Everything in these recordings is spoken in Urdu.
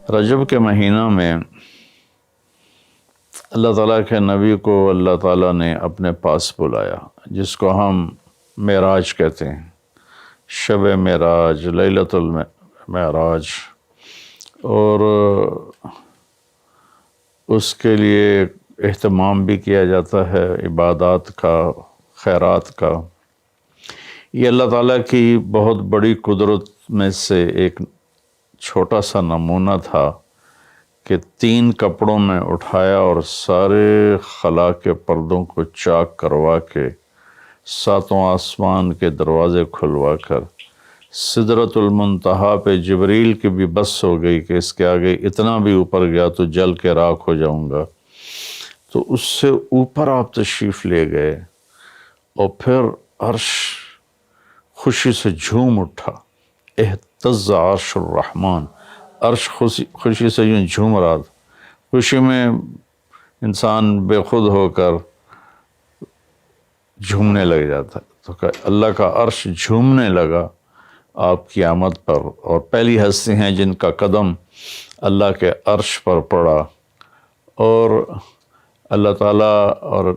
رجب کے مہینہ میں اللہ تعالیٰ کے نبی کو اللہ تعالیٰ نے اپنے پاس بلایا، جس کو ہم معراج کہتے ہیں، شب معراج، لیلۃ المعراج، اور اس کے لیے اہتمام بھی کیا جاتا ہے عبادات کا، خیرات کا۔ یہ اللہ تعالیٰ کی بہت بڑی قدرت میں سے ایک چھوٹا سا نمونہ تھا کہ 3 کپڑوں میں اٹھایا اور سارے خلا کے پردوں کو چاک کروا کے 7 آسمان کے دروازے کھلوا کر سدرۃ المنتہا پہ جبریل کی بھی بس ہو گئی کہ اس کے آگے اتنا بھی اوپر گیا تو جل کے راکھ ہو جاؤں گا، تو اس سے اوپر آپ تشریف لے گئے، اور پھر عرش خوشی سے جھوم اٹھا، اہتز عرش الرحمن، عرش خوشی سے یوں جھوم رہا تھا۔ خوشی میں انسان بے خود ہو کر جھومنے لگ جاتا ہے، تو کہ اللہ کا عرش جھومنے لگا آپ کی آمد پر، اور پہلی ہستی ہیں جن کا قدم اللہ کے عرش پر پڑا، اور اللہ تعالیٰ اور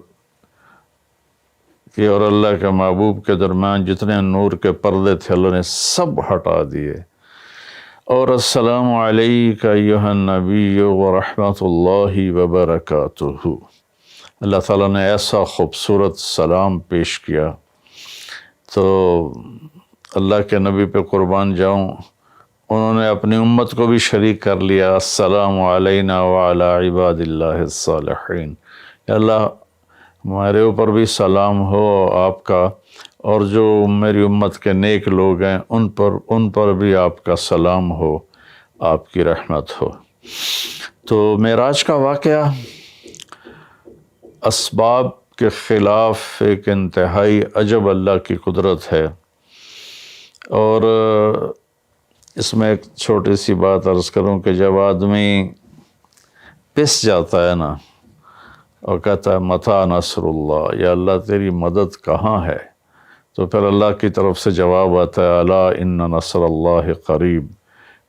اللہ کے محبوب کے درمیان جتنے نور کے پردے تھے اللہ نے سب ہٹا دیے، اور السلام علیک ایھا النبی ورحمۃ اللہ وبرکاتہ۔ اللہ تعالیٰ نے ایسا خوبصورت سلام پیش کیا، تو اللہ کے نبی پہ قربان جاؤں، انہوں نے اپنی امت کو بھی شریک کر لیا، السلام علینا وعلی عباد اللہ الصالحین، یا اللہ ہمارے اوپر بھی سلام ہو آپ کا، اور جو میری امت کے نیک لوگ ہیں ان پر بھی آپ کا سلام ہو، آپ کی رحمت ہو۔ تو معراج کا واقعہ اسباب کے خلاف ایک انتہائی عجب اللہ کی قدرت ہے، اور اس میں ایک چھوٹی سی بات عرض کروں کہ جب آدمی پس جاتا ہے نا اور کہتا ہے متی نصر اللہ، یا اللہ تیری مدد کہاں ہے، تو پھر اللہ کی طرف سے جواب آتا ہے الا ان نصر اللہ قریب،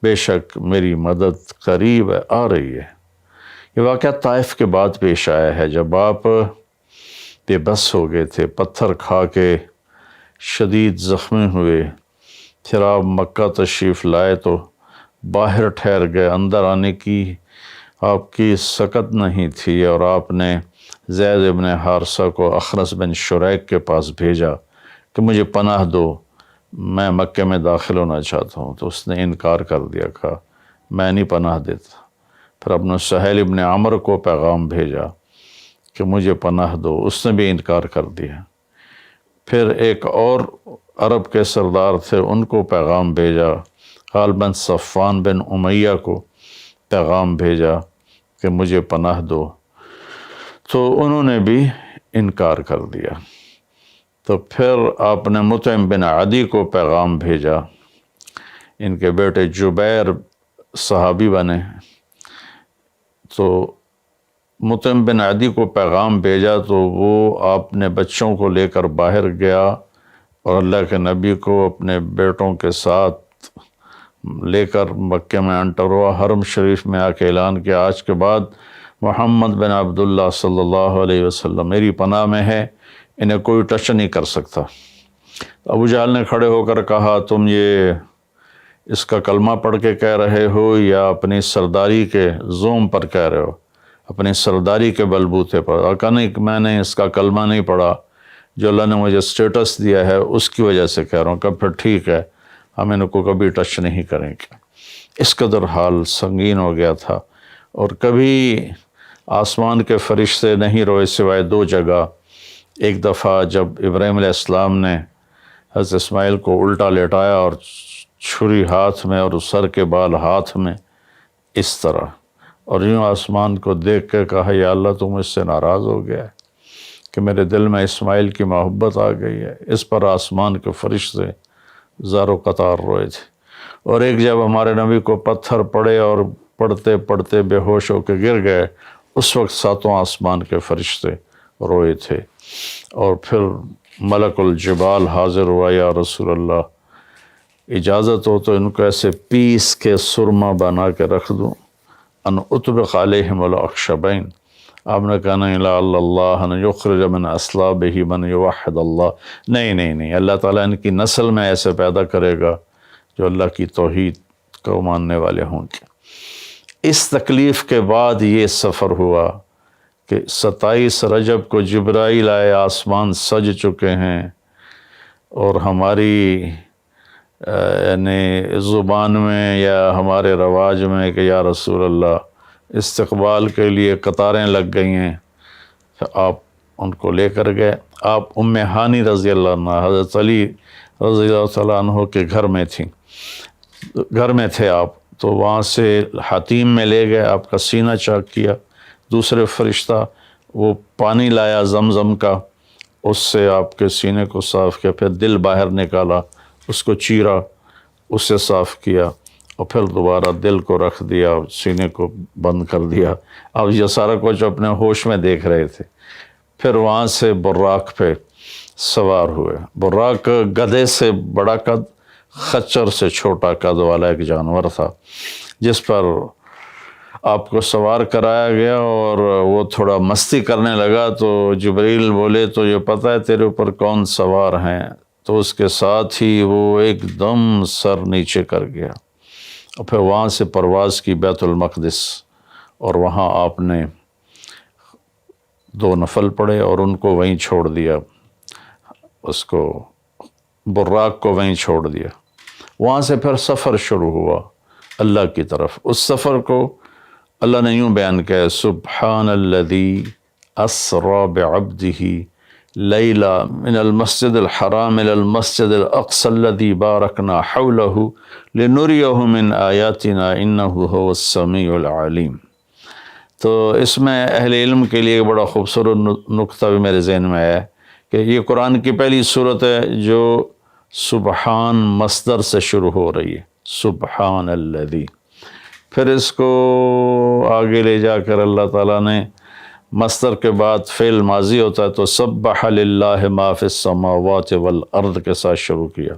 بے شک میری مدد قریب ہے، آ رہی ہے۔ یہ واقعہ طائف کے بعد پیش آیا ہے، جب آپ بے بس ہو گئے تھے، پتھر کھا کے شدید زخمی ہوئے، پھر آپ مکہ تشریف لائے تو باہر ٹھہر گئے، اندر آنے کی آپ کی سکت نہیں تھی، اور آپ نے زید ابن حارثہ کو اخنس بن شریک کے پاس بھیجا کہ مجھے پناہ دو، میں مکے میں داخل ہونا چاہتا ہوں، تو اس نے انکار کر دیا، کہا میں نہیں پناہ دیتا۔ پھر اپنے سہیل ابن عمر کو پیغام بھیجا کہ مجھے پناہ دو، اس نے بھی انکار کر دیا۔ پھر ایک اور عرب کے سردار تھے، ان کو پیغام بھیجا، غالباً صفوان بن امیہ کو پیغام بھیجا کہ مجھے پناہ دو، تو انہوں نے بھی انکار کر دیا۔ تو پھر آپ نے مطعم بن عدی کو پیغام بھیجا، ان کے بیٹے جبیر صحابی بنے، تو مطعم بن عدی کو پیغام بھیجا تو وہ آپ نے بچوں کو لے کر باہر گیا، اور اللہ کے نبی کو اپنے بیٹوں کے ساتھ لے کر مکے میں انٹر ہوا، حرم شریف میں آ کے اعلان کیا آج کے بعد محمد بن عبداللہ صلی اللہ علیہ وسلم میری پناہ میں ہے، انہیں کوئی ٹچ نہیں کر سکتا۔ ابو جہل نے کھڑے ہو کر کہا تم یہ اس کا کلمہ پڑھ کے کہہ رہے ہو یا اپنی سرداری کے زوم پر کہہ رہے ہو، اپنی سرداری کے بلبوتے پر؟ اور کہا نہیں، میں نے اس کا کلمہ نہیں پڑھا، جو اللہ نے مجھے سٹیٹس دیا ہے اس کی وجہ سے کہہ رہا ہوں۔ کہ پھر ٹھیک ہے، ہم ان کو کبھی ٹچ نہیں کریں گے۔ اس قدر حال سنگین ہو گیا تھا، اور کبھی آسمان کے فرشتے نہیں روئے سوائے 2 جگہ۔ ایک دفعہ جب ابراہیم علیہ السلام نے حضرت اسماعیل کو الٹا لیٹایا اور چھری ہاتھ میں اور سر کے بال ہاتھ میں اس طرح، اور یوں آسمان کو دیکھ کے کہا یا اللہ تو مجھ سے ناراض ہو گیا ہے کہ میرے دل میں اسماعیل کی محبت آ گئی ہے۔ اس پر آسمان کے فرشتے زار و قطار روئے تھے۔ اور ایک جب ہمارے نبی کو پتھر پڑے اور پڑھتے پڑھتے بے ہوش ہو کے گر گئے، اس وقت 7 آسمان کے فرشتے روئے تھے۔ اور پھر ملک الجبال حاضر ہوا، یا رسول اللہ اجازت ہو تو ان کو ایسے پیس کے سرما بنا کے رکھ دوں؟ ان اطبق علیہم الاخشبین، آپ نے کہا نہیں لعل اللہ ان یخرج من اصلابہ من یوحد اللہ، نہیں، اللہ تعالیٰ ان کی نسل میں ایسے پیدا کرے گا جو اللہ کی توحید کو ماننے والے ہوں گے۔ اس تکلیف کے بعد یہ سفر ہوا کہ 27 رجب کو جبرائیل آئے، آسمان سج چکے ہیں، اور ہماری یعنی زبان میں یا ہمارے رواج میں کہ یا رسول اللہ استقبال کے لیے قطاریں لگ گئی ہیں، آپ ان کو لے کر گئے۔ آپ ام ہانی رضی اللہ عنہ، حضرت علی رضی اللہ تعالیٰ عنہ کے گھر میں تھے آپ، تو وہاں سے حتیم میں لے گئے، آپ کا سینہ چاک کیا، دوسرے فرشتہ وہ پانی لایا زمزم کا، اس سے آپ کے سینے کو صاف کیا، پھر دل باہر نکالا، اس کو چیرا، اسے صاف کیا، اور پھر دوبارہ دل کو رکھ دیا، سینے کو بند کر دیا۔ اب یہ سارا کچھ اپنے ہوش میں دیکھ رہے تھے۔ پھر وہاں سے براق پہ سوار ہوئے۔ براق گدھے سے بڑا قد، خچر سے چھوٹا قد والا ایک جانور تھا، جس پر آپ کو سوار کرایا گیا، اور وہ تھوڑا مستی کرنے لگا تو جبریل بولے تو یہ پتہ ہے تیرے اوپر کون سوار ہیں؟ تو اس کے ساتھ ہی وہ ایک دم سر نیچے کر گیا، اور پھر وہاں سے پرواز کی بیت المقدس، اور وہاں آپ نے 2 نفل پڑھے اور ان کو وہیں چھوڑ دیا، اس کو براق کو وہیں چھوڑ دیا۔ وہاں سے پھر سفر شروع ہوا اللہ کی طرف۔ اس سفر کو اللہ نے یوں بیان کیا، سبحان الذی اسری بعبدہ لیلا من المسجد الحرام الى المسجد الاقصى الذي بارکنا حولہ لنریہ من آیاتنا انہ هو السمیع العلیم۔ تو اس میں اہل علم کے لیے بڑا خوبصورت نقطہ بھی میرے ذہن میں ہے کہ یہ قرآن کی پہلی صورت ہے جو سبحان مصدر سے شروع ہو رہی ہے، سبحان الذی۔ پھر اس کو آگے لے جا کر اللہ تعالیٰ نے مصدر کے بعد فعل ماضی ہوتا ہے تو سبح للہ ما فی السماوات والارض کے ساتھ شروع کیا،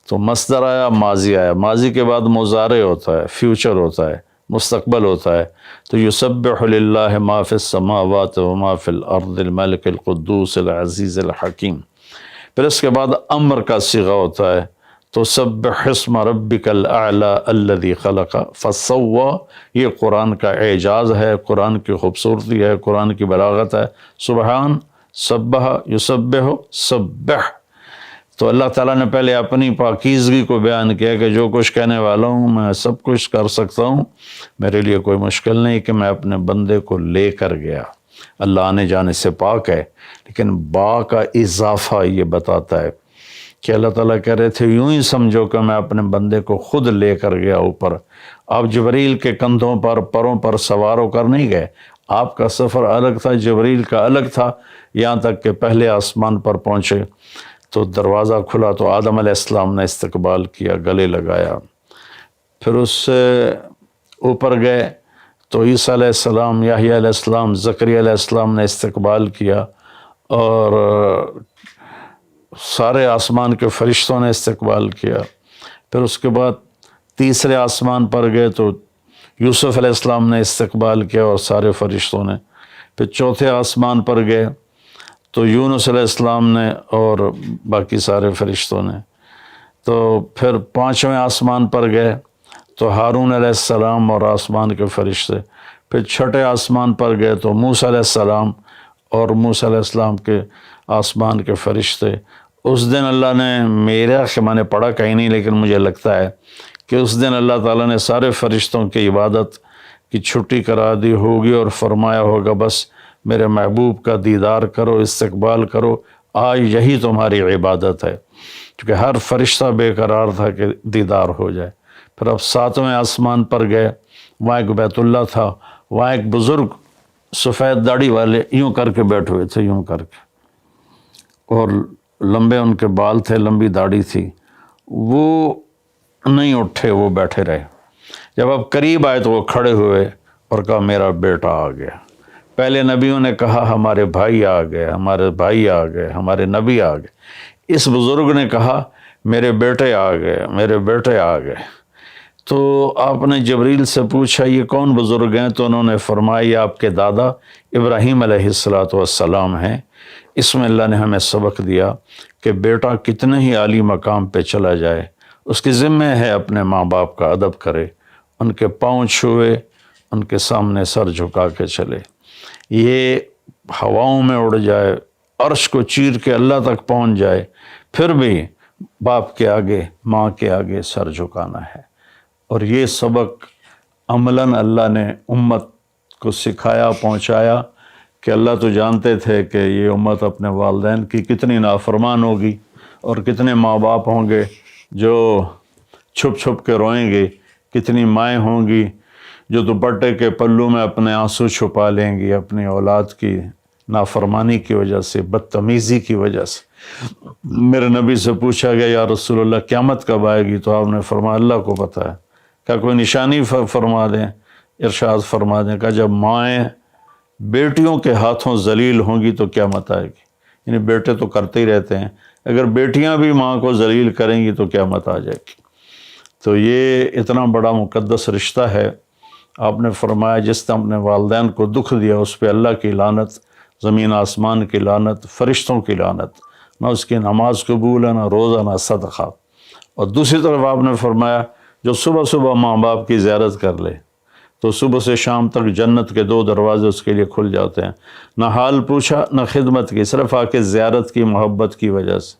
تو مصدر آیا، ماضی آیا، ماضی کے بعد مضارع ہوتا ہے، فیوچر ہوتا ہے، مستقبل ہوتا ہے، تو یسبح للہ ما فی السماوات وما فی الارض الملک القدوس العزیز الحکیم۔ پھر اس کے بعد امر کا صیغہ ہوتا ہے تو سبح اسم ربک الاعلی الذی خلق فسوی۔ یہ قرآن کا اعجاز ہے، قرآن کی خوبصورتی ہے، قرآن کی بلاغت ہے۔ سبحان، سبح، یسبح، سبح۔ تو اللہ تعالیٰ نے پہلے اپنی پاکیزگی کو بیان کیا کہ جو کچھ کہنے والا ہوں میں سب کچھ کر سکتا ہوں، میرے لیے کوئی مشکل نہیں کہ میں اپنے بندے کو لے کر گیا۔ اللہ آنے جانے سے پاک ہے، لیکن با کا اضافہ یہ بتاتا ہے کہ اللہ تعالیٰ کہہ رہے تھے یوں ہی سمجھو کہ میں اپنے بندے کو خود لے کر گیا اوپر۔ آپ جبریل کے کندھوں پر، پروں پر سوار ہو کر نہیں گئے، آپ کا سفر الگ تھا، جبریل کا الگ تھا، یہاں تک کہ پہلے آسمان پر پہنچے تو دروازہ کھلا تو آدم علیہ السلام نے استقبال کیا، گلے لگایا۔ پھر اس سے اوپر گئے تو عیسیٰ علیہ السلام، یحییٰ علیہ السلام، زکریا علیہ السلام نے استقبال کیا، اور سارے آسمان کے فرشتوں نے استقبال کیا۔ پھر اس کے بعد تیسرے آسمان پر گئے تو یوسف علیہ السلام نے استقبال کیا اور سارے فرشتوں نے۔ پھر چوتھے آسمان پر گئے تو یونس علیہ السلام نے اور باقی سارے فرشتوں نے۔ تو پھر پانچویں آسمان پر گئے تو ہارون علیہ السلام اور آسمان کے فرشتے۔ پھر چھٹے آسمان پر گئے تو موسیٰ علیہ السلام اور موسیٰ علیہ السلام کے آسمان کے فرشتے۔ اس دن اللہ نے، میرا کہ میں نے پڑھا کہیں نہیں لیکن مجھے لگتا ہے کہ اس دن اللہ تعالیٰ نے سارے فرشتوں کی عبادت کی چھٹی کرا دی ہوگی اور فرمایا ہوگا بس میرے محبوب کا دیدار کرو، استقبال کرو، آج یہی تمہاری عبادت ہے، کیونکہ ہر فرشتہ بے قرار تھا کہ دیدار ہو جائے۔ پھر اب ساتویں آسمان پر گئے، وہاں ایک بیت اللہ تھا، وہاں ایک بزرگ سفید داڑھی والے یوں کر کے بیٹھے ہوئے تھے، یوں کر کے، اور لمبے ان کے بال تھے، لمبی داڑھی تھی، وہ نہیں اٹھے، وہ بیٹھے رہے۔ جب اب قریب آئے تو وہ کھڑے ہوئے اور کہا میرا بیٹا آ گیا۔ پہلے نبیوں نے کہا ہمارے بھائی آ گئے، ہمارے بھائی آ گئے، ہمارے نبی آ گئے۔ اس بزرگ نے کہا میرے بیٹے آ گئے، میرے بیٹے آ گئے۔ تو آپ نے جبریل سے پوچھا یہ کون بزرگ ہیں؟ تو انہوں نے فرمایا یہ آپ کے دادا ابراہیم علیہ السلام ہیں۔ اس میں اللہ نے ہمیں سبق دیا کہ بیٹا کتنے ہی عالی مقام پہ چلا جائے، اس کی ذمہ ہے اپنے ماں باپ کا ادب کرے، ان کے پاؤں چھوئے، ان کے سامنے سر جھکا کے چلے۔ یہ ہواؤں میں اڑ جائے، عرش کو چیر کے اللہ تک پہنچ جائے، پھر بھی باپ کے آگے، ماں کے آگے سر جھکانا ہے۔ اور یہ سبق عملاً اللہ نے امت کو سکھایا، پہنچایا کہ اللہ تو جانتے تھے کہ یہ امت اپنے والدین کی کتنی نافرمان ہوگی، اور کتنے ماں باپ ہوں گے جو چھپ چھپ کے روئیں گے، کتنی مائیں ہوں گی جو دوپٹے کے پلو میں اپنے آنسو چھپا لیں گی اپنی اولاد کی نافرمانی کی وجہ سے، بدتمیزی کی وجہ سے۔ میرے نبی سے پوچھا گیا یا رسول اللہ قیامت کب آئے گی؟ تو آپ نے فرمایا اللہ کو پتہ ہے۔ کیا کوئی نشانی فرما دیں؟ ارشاد فرما دیں کہ جب مائیں بیٹیوں کے ہاتھوں ذلیل ہوں گی تو قیامت آئے گی۔ یعنی بیٹے تو کرتے ہی رہتے ہیں، اگر بیٹیاں بھی ماں کو ذلیل کریں گی تو قیامت آ جائے گی۔ تو یہ اتنا بڑا مقدس رشتہ ہے۔ آپ نے فرمایا جس نے اپنے والدین کو دکھ دیا اس پہ اللہ کی لعنت، زمین آسمان کی لعنت، فرشتوں کی لعنت، نہ اس کی نماز قبول ہے، نہ روزہ، نہ صدقہ۔ اور دوسری طرف آپ نے فرمایا جو صبح صبح ماں باپ کی زیارت کر لے تو صبح سے شام تک جنت کے 2 دروازے اس کے لیے کھل جاتے ہیں۔ نہ حال پوچھا نہ خدمت کی، صرف آ کے زیارت کی محبت کی وجہ سے،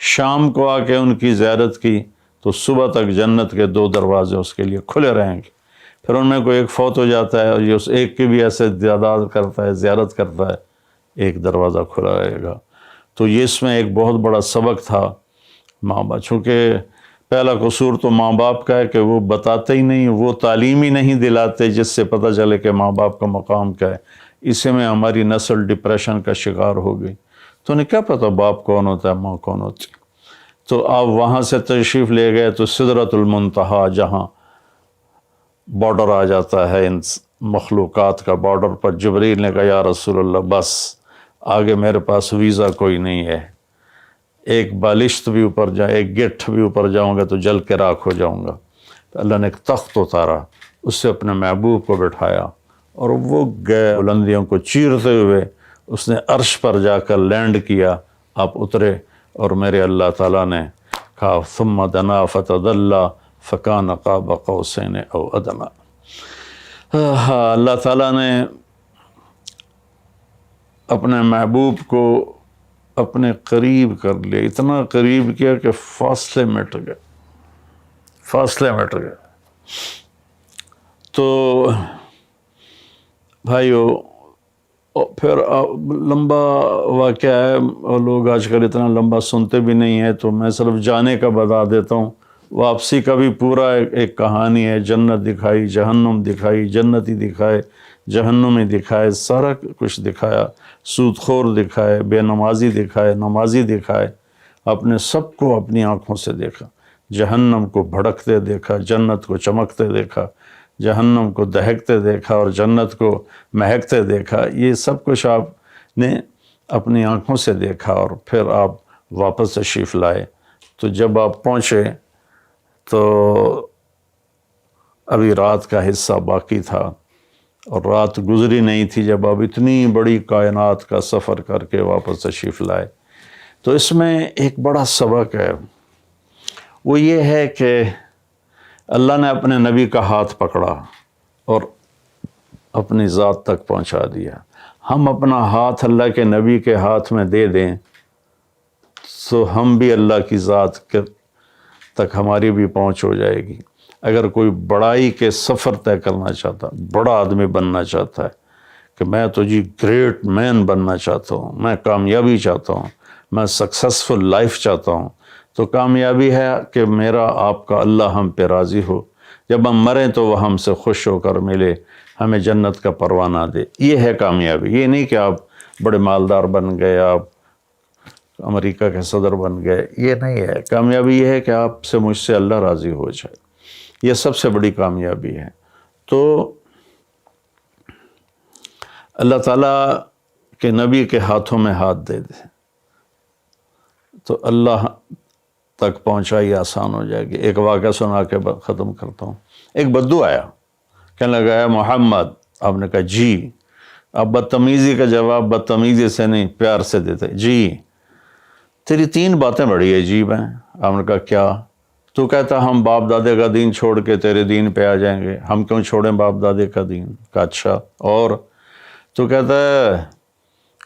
شام کو آ کے ان کی زیارت کی تو صبح تک جنت کے 2 دروازے اس کے لیے کھلے رہیں گے۔ پھر ان میں کوئی ایک فوت ہو جاتا ہے اور یہ اس ایک کی بھی ایسے تعداد کرتا ہے، زیارت کرتا ہے، ایک دروازہ کھلا رہے گا۔ تو یہ اس میں ایک بہت بڑا سبق تھا ماں باپ، چونکہ پہلا قصور تو ماں باپ کا ہے کہ وہ بتاتے ہی نہیں، وہ تعلیم ہی نہیں دلاتے جس سے پتہ چلے کہ ماں باپ کا مقام کیا ہے۔ اسی میں ہماری نسل ڈپریشن کا شکار ہو گئی۔ تو انہیں کیا پتہ باپ کون ہوتا ہے، ماں کون ہوتی ہے؟ تو آپ وہاں سے تشریف لے گئے تو سدرۃ المنتہا، جہاں بارڈر آ جاتا ہے ان مخلوقات کا، بارڈر پر جبریل نے کہا یا رسول اللہ بس آگے میرے پاس ویزا کوئی نہیں ہے، ایک بالشت بھی اوپر جائے، ایک گٹھ بھی اوپر جاؤں گا تو جل کے راکھ ہو جاؤں گا۔ تو اللہ نے ایک تخت اتارا، اس سے اپنے محبوب کو بٹھایا اور وہ گئے بلندیوں کو چیرتے ہوئے، اس نے عرش پر جا کر لینڈ کیا، آپ اترے اور میرے اللہ تعالیٰ نے کہا ثم دنا فتدلی فکان قاب قوسین او ادنی۔ اللہ تعالیٰ نے اپنے محبوب کو اپنے قریب کر لیا، اتنا قریب کیا کہ فاصلے مٹ گئے، فاصلے مٹ گئے۔ تو بھائیو پھر لمبا واقعہ ہے، اور لوگ آج کل اتنا لمبا سنتے بھی نہیں ہیں، تو میں صرف جانے کا بتا دیتا ہوں۔ واپسی کا بھی پورا ایک کہانی ہے، جنت دکھائی، جہنم دکھائی، جنتی دکھائے، جہنمی دکھائے، سارا کچھ دکھایا، سود خور دکھائے، بے نمازی دکھائے، نمازی دکھائے، اپنے سب کو اپنی آنکھوں سے دیکھا، جہنم کو بھڑکتے دیکھا، جنت کو چمکتے دیکھا، جہنم کو دہکتے دیکھا اور جنت کو مہکتے دیکھا۔ یہ سب کچھ آپ نے اپنی آنکھوں سے دیکھا، اور پھر آپ واپس تشریف لائے۔ تو جب آپ پہنچے تو ابھی رات کا حصہ باقی تھا اور رات گزری نہیں تھی جب آپ اتنی بڑی کائنات کا سفر کر کے واپس تشریف لائے۔ تو اس میں ایک بڑا سبق ہے، وہ یہ ہے کہ اللہ نے اپنے نبی کا ہاتھ پکڑا اور اپنی ذات تک پہنچا دیا۔ ہم اپنا ہاتھ اللہ کے نبی کے ہاتھ میں دے دیں تو ہم بھی اللہ کی ذات کے تک ہماری بھی پہنچ ہو جائے گی۔ اگر کوئی بڑائی کے سفر طے کرنا چاہتا، بڑا آدمی بننا چاہتا ہے کہ میں تو جی گریٹ مین بننا چاہتا ہوں، میں کامیابی چاہتا ہوں، میں سکسیسفل لائف چاہتا ہوں، تو کامیابی ہے کہ میرا آپ کا اللہ ہم پہ راضی ہو، جب ہم مریں تو وہ ہم سے خوش ہو کر ملے، ہمیں جنت کا پروانہ دے۔ یہ ہے کامیابی۔ یہ نہیں کہ آپ بڑے مالدار بن گئے، آپ امریکہ کے صدر بن گئے، یہ نہیں ہے کامیابی۔ یہ ہے کہ آپ سے، مجھ سے اللہ راضی ہو جائے، یہ سب سے بڑی کامیابی ہے۔ تو اللہ تعالیٰ کے نبی کے ہاتھوں میں ہاتھ دے دے تو اللہ تک پہنچائی آسان ہو جائے گی۔ ایک واقعہ سنا کے ختم کرتا ہوں۔ ایک بدو آیا، کہنے لگا اے محمد، آپ نے کہا جی. اب بدتمیزی کا جواب بدتمیزی سے نہیں پیار سے دیتے، جی تیری 3 باتیں بڑی عجیب ہیں. آپ نے کہا کیا؟ تو کہتا ہم باپ دادے کا دین چھوڑ کے تیرے دین پہ آ جائیں گے. ہم کیوں چھوڑیں باپ دادے کا دین؟ کہا اچھا اور؟ تو کہتا ہے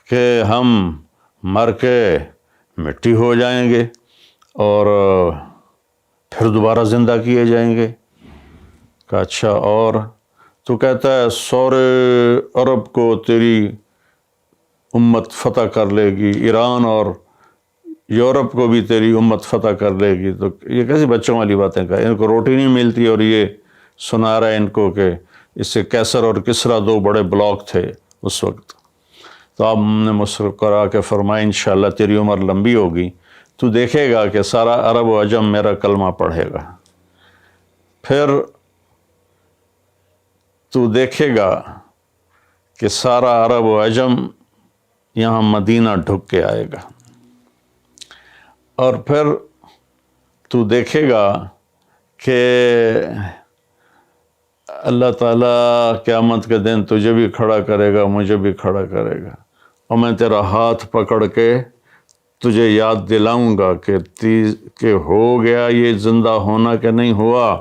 کہ ہم مر کے مٹی ہو جائیں گے اور پھر دوبارہ زندہ کیے جائیں گے. کہا اچھا اور؟ تو کہتا ہے سورے عرب کو تیری امت فتح کر لے گی، ایران اور یورپ کو بھی تیری امت فتح کر لے گی. تو یہ کیسی بچوں والی باتیں کہا، ان کو روٹی نہیں ملتی اور یہ سنا رہا ہے ان کو کہ اس سے کیسر اور کسرا 2 بڑے بلاک تھے اس وقت. تو آپ نے مسکرا کے فرمایا انشاءاللہ تیری عمر لمبی ہوگی، تو دیکھے گا کہ سارا عرب و عجم میرا کلمہ پڑھے گا، پھر تو دیکھے گا کہ سارا عرب و عجم یہاں مدینہ ڈھک کے آئے گا، اور پھر تو دیکھے گا کہ اللہ تعالیٰ قیامت کے دن تجھے بھی کھڑا کرے گا، مجھے بھی کھڑا کرے گا، اور میں تیرا ہاتھ پکڑ کے تجھے یاد دلاؤں گا کہ ہو گیا یہ زندہ ہونا کہ نہیں ہوا.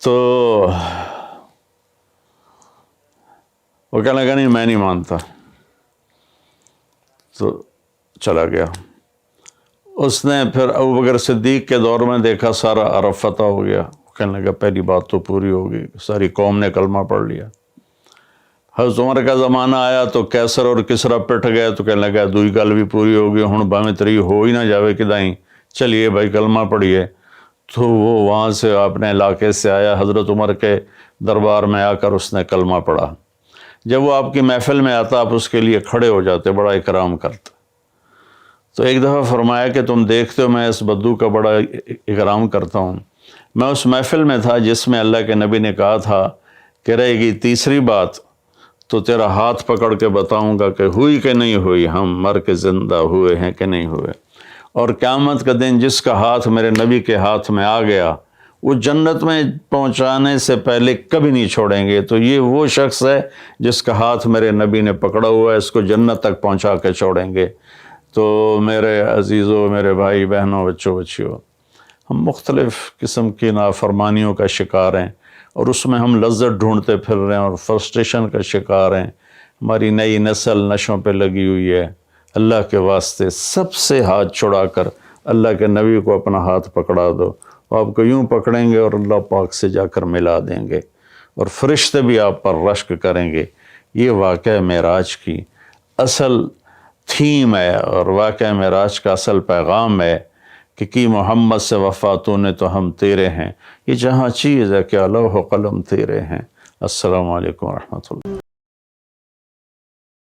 تو وہ کہنے لگا نہیں میں نہیں مانتا. تو چلا گیا. اس نے پھر ابوبکر صدیق کے دور میں دیکھا سارا عرب فتح ہو گیا. کہنے لگا پہلی بات تو پوری ہوگی، ساری قوم نے کلمہ پڑھ لیا. حضرت عمر کا زمانہ آیا تو کیسر اور کسرا پٹ گئے، تو کہنے لگا دوئی گل بھی پوری ہوگی، ہن باویں تری ہو ہی نہ جاوے کدائیں، چلیے بھائی کلمہ پڑھیے. تو وہ وہاں سے اپنے علاقے سے آیا، حضرت عمر کے دربار میں آ کر اس نے کلمہ پڑھا. جب وہ آپ کی محفل میں آتا آپ اس کے لیے کھڑے ہو جاتے، بڑا اکرام کرتے. تو ایک دفعہ فرمایا کہ تم دیکھتے ہو میں اس بدو کا بڑا اکرام کرتا ہوں. میں اس محفل میں تھا جس میں اللہ کے نبی نے کہا تھا کہ رہے گی 3ری بات تو تیرا ہاتھ پکڑ کے بتاؤں گا کہ ہوئی کہ نہیں ہوئی، ہم مر کے زندہ ہوئے ہیں کہ نہیں ہوئے. اور قیامت کا دن جس کا ہاتھ میرے نبی کے ہاتھ میں آ گیا وہ جنت میں پہنچانے سے پہلے کبھی نہیں چھوڑیں گے. تو یہ وہ شخص ہے جس کا ہاتھ میرے نبی نے پکڑا ہوا ہے، اس کو جنت تک پہنچا کے چھوڑیں گے. تو میرے عزیزوں، میرے بھائی بہنوں، بچوں بچیوں، ہم مختلف قسم کی نافرمانیوں کا شکار ہیں اور اس میں ہم لذت ڈھونڈتے پھر رہے ہیں اور فرسٹریشن کا شکار ہیں. ہماری نئی نسل نشوں پہ لگی ہوئی ہے. اللہ کے واسطے سب سے ہاتھ چھڑا کر اللہ کے نبی کو اپنا ہاتھ پکڑا دو، آپ کو یوں پکڑیں گے اور اللہ پاک سے جا کر ملا دیں گے اور فرشتے بھی آپ پر رشک کریں گے. یہ واقعہ معراج کی اصل تھیم ہے اور واقعہ معراج کا اصل پیغام ہے کہ کی محمد سے وفاتوں نے تو ہم تیرے ہیں. یہ جہاں چیز ہے کہ لوح و قلم تیرے ہیں. السلام علیکم ورحمۃ اللہ.